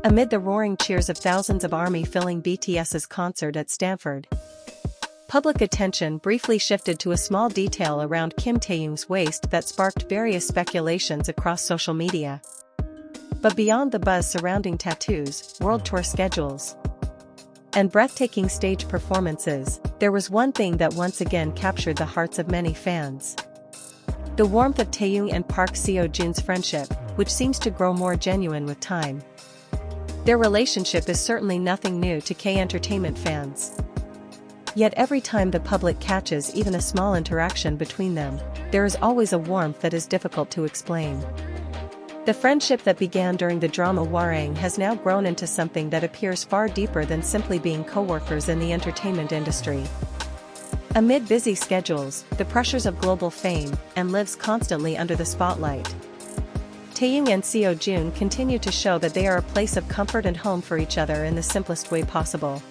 Amid the roaring cheers of thousands of ARMY filling BTS's concert at Stanford, public attention briefly shifted to a small detail around Kim Taehyung's waist that sparked various speculations across social media. But beyond the buzz surrounding tattoos, world tour schedules, and breathtaking stage performances, there was one thing that once again captured the hearts of many fans. The warmth of Taehyung and Park Seo Joon's friendship, which seems to grow more genuine with time. Their relationship is certainly nothing new to K-entertainment fans. Yet every time the public catches even a small interaction between them, there is always a warmth that is difficult to explain. The friendship that began during the drama Warang has now grown into something that appears far deeper than simply being co-workers in the entertainment industry. Amid busy schedules, the pressures of global fame, and lives constantly under the spotlight, Taehyung and Seo Joon continue to show that they are a place of comfort and home for each other in the simplest way possible.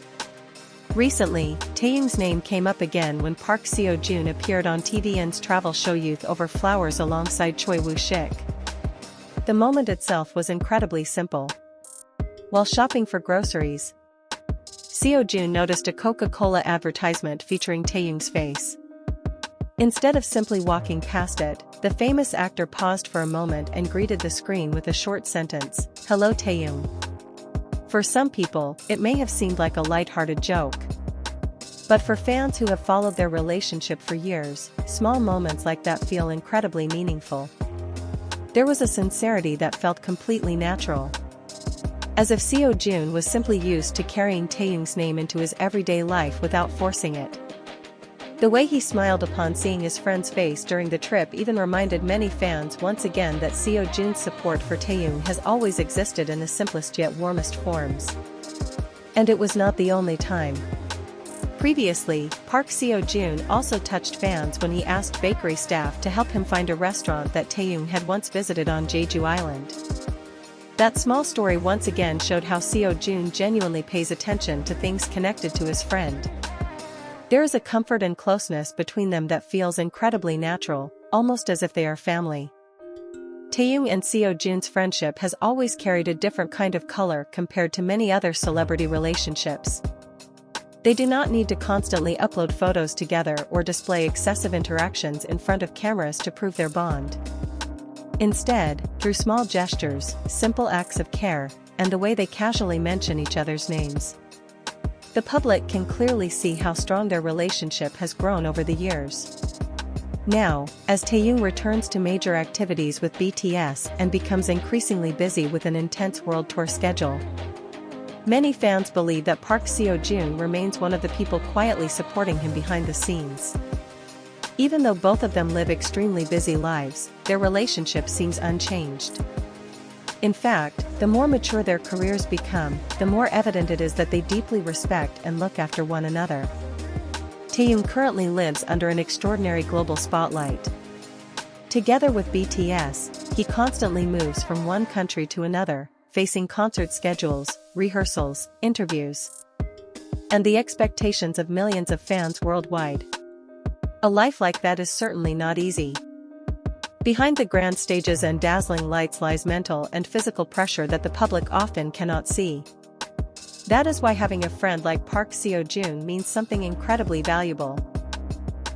Recently, Taehyung's name came up again when Park Seo Joon appeared on TVN's travel show Youth Over Flowers alongside Choi Woo-shik. The moment itself was incredibly simple. While shopping for groceries, Seo Joon noticed a Coca-Cola advertisement featuring Taehyung's face. Instead of simply walking past it, the famous actor paused for a moment and greeted the screen with a short sentence, "Hello Taehyung." For some people, it may have seemed like a light-hearted joke. But for fans who have followed their relationship for years, small moments like that feel incredibly meaningful. There was a sincerity that felt completely natural. As if Seo Joon was simply used to carrying Taehyung's name into his everyday life without forcing it. The way he smiled upon seeing his friend's face during the trip even reminded many fans once again that Seo Joon's support for Taehyung has always existed in the simplest yet warmest forms. And it was not the only time. Previously, Park Seo Joon also touched fans when he asked bakery staff to help him find a restaurant that Taehyung had once visited on Jeju Island. That small story once again showed how Seo Joon genuinely pays attention to things connected to his friend. There is a comfort and closeness between them that feels incredibly natural, almost as if they are family. Taehyung and Seo Joon's friendship has always carried a different kind of color compared to many other celebrity relationships. They do not need to constantly upload photos together or display excessive interactions in front of cameras to prove their bond. Instead, through small gestures, simple acts of care, and the way they casually mention each other's names, the public can clearly see how strong their relationship has grown over the years. Now, as Taehyung returns to major activities with BTS and becomes increasingly busy with an intense world tour schedule, many fans believe that Park Seo Joon remains one of the people quietly supporting him behind the scenes. Even though both of them live extremely busy lives, their relationship seems unchanged. In fact, the more mature their careers become, the more evident it is that they deeply respect and look after one another. Taehyung currently lives under an extraordinary global spotlight. Together with BTS, he constantly moves from one country to another, facing concert schedules, rehearsals, interviews, and the expectations of millions of fans worldwide. A life like that is certainly not easy. Behind the grand stages and dazzling lights lies mental and physical pressure that the public often cannot see. That is why having a friend like Park Seo Joon means something incredibly valuable.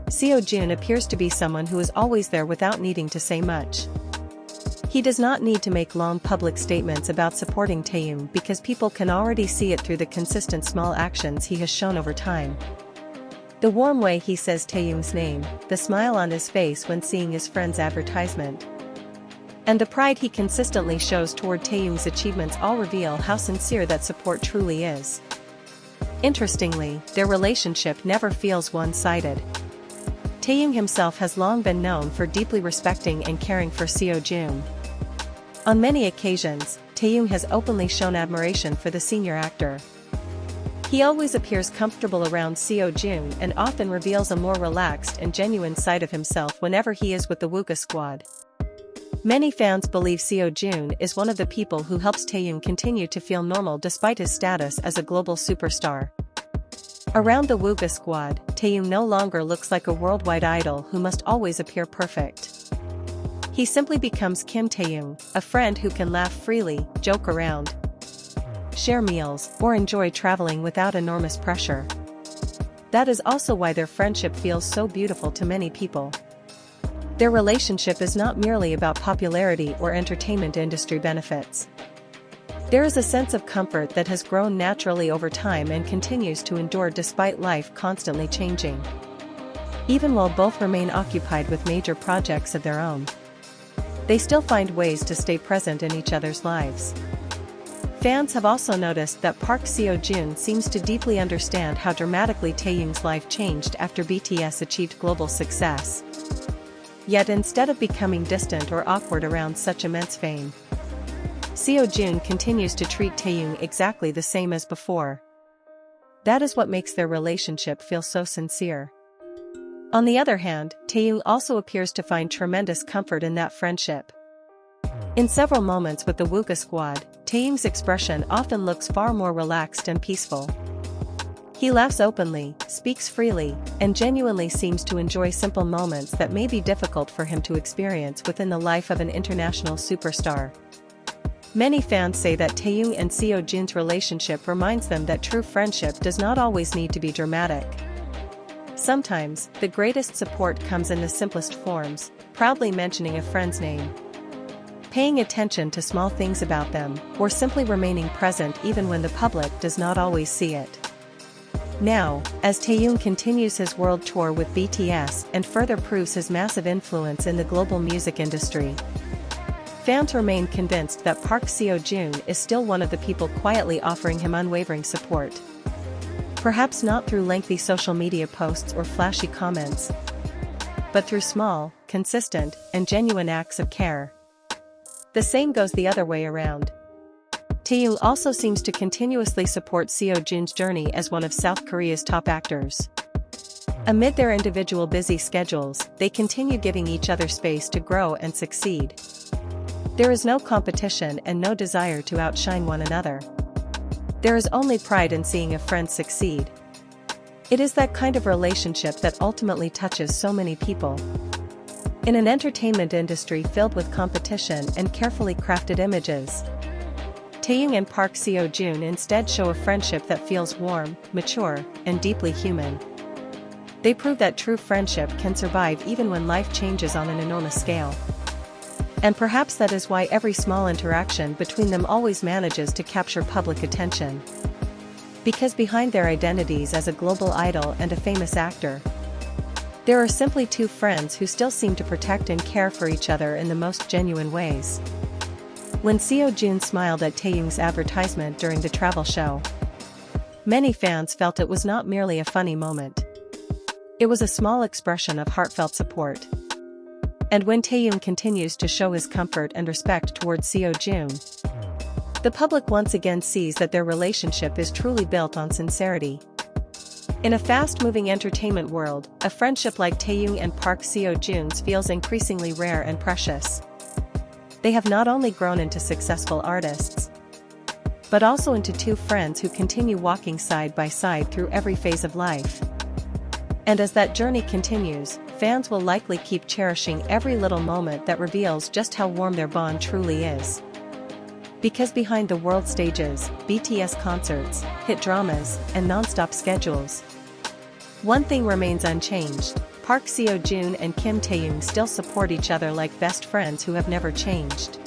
Seo Joon appears to be someone who is always there without needing to say much. He does not need to make long public statements about supporting Taehyung because people can already see it through the consistent small actions he has shown over time. The warm way he says Taehyung's name, the smile on his face when seeing his friend's advertisement, and the pride he consistently shows toward Taehyung's achievements all reveal how sincere that support truly is. Interestingly, their relationship never feels one-sided. Taehyung himself has long been known for deeply respecting and caring for Seo Joon. On many occasions, Taehyung has openly shown admiration for the senior actor. He always appears comfortable around Seo Joon and often reveals a more relaxed and genuine side of himself whenever he is with the Wuga Squad. Many fans believe Seo Joon is one of the people who helps Taehyung continue to feel normal despite his status as a global superstar. Around the Wuga Squad, Taehyung no longer looks like a worldwide idol who must always appear perfect. He simply becomes Kim Taehyung, a friend who can laugh freely, joke around, share meals, or enjoy traveling without enormous pressure. That is also why their friendship feels so beautiful to many people. Their relationship is not merely about popularity or entertainment industry benefits. There is a sense of comfort that has grown naturally over time and continues to endure despite life constantly changing. Even while both remain occupied with major projects of their own, they still find ways to stay present in each other's lives. Fans have also noticed that Park Seo Joon seems to deeply understand how dramatically Taehyung's life changed after BTS achieved global success. Yet instead of becoming distant or awkward around such immense fame, Seo Joon continues to treat Taehyung exactly the same as before. That is what makes their relationship feel so sincere. On the other hand, Taehyung also appears to find tremendous comfort in that friendship. In several moments with the Wuga Squad, Taehyung's expression often looks far more relaxed and peaceful. He laughs openly, speaks freely, and genuinely seems to enjoy simple moments that may be difficult for him to experience within the life of an international superstar. Many fans say that Taehyung and Seo Joon's relationship reminds them that true friendship does not always need to be dramatic. Sometimes, the greatest support comes in the simplest forms, proudly mentioning a friend's name, paying attention to small things about them, or simply remaining present even when the public does not always see it. Now, as Taehyung continues his world tour with BTS and further proves his massive influence in the global music industry, fans remain convinced that Park Seo Joon is still one of the people quietly offering him unwavering support. Perhaps not through lengthy social media posts or flashy comments, but through small, consistent, and genuine acts of care. The same goes the other way around. Taehyung also seems to continuously support Seo Joon's journey as one of South Korea's top actors. Amid their individual busy schedules, they continue giving each other space to grow and succeed. There is no competition and no desire to outshine one another. There is only pride in seeing a friend succeed. It is that kind of relationship that ultimately touches so many people. In an entertainment industry filled with competition and carefully crafted images, Taehyung and Park Seo Joon instead show a friendship that feels warm, mature, and deeply human. They prove that true friendship can survive even when life changes on an enormous scale. And perhaps that is why every small interaction between them always manages to capture public attention. Because behind their identities as a global idol and a famous actor, there are simply two friends who still seem to protect and care for each other in the most genuine ways. When Seo Joon smiled at Taehyung's advertisement during the travel show, many fans felt it was not merely a funny moment. It was a small expression of heartfelt support. And when Taehyung continues to show his comfort and respect towards Seo Joon, the public once again sees that their relationship is truly built on sincerity. In a fast-moving entertainment world, a friendship like Taehyung and Park Seo Joon's feels increasingly rare and precious. They have not only grown into successful artists, but also into two friends who continue walking side by side through every phase of life. And as that journey continues, fans will likely keep cherishing every little moment that reveals just how warm their bond truly is. Because behind the world stages, BTS concerts, hit dramas, and non-stop schedules, one thing remains unchanged: Park Seo Joon and Kim Taehyung still support each other like best friends who have never changed.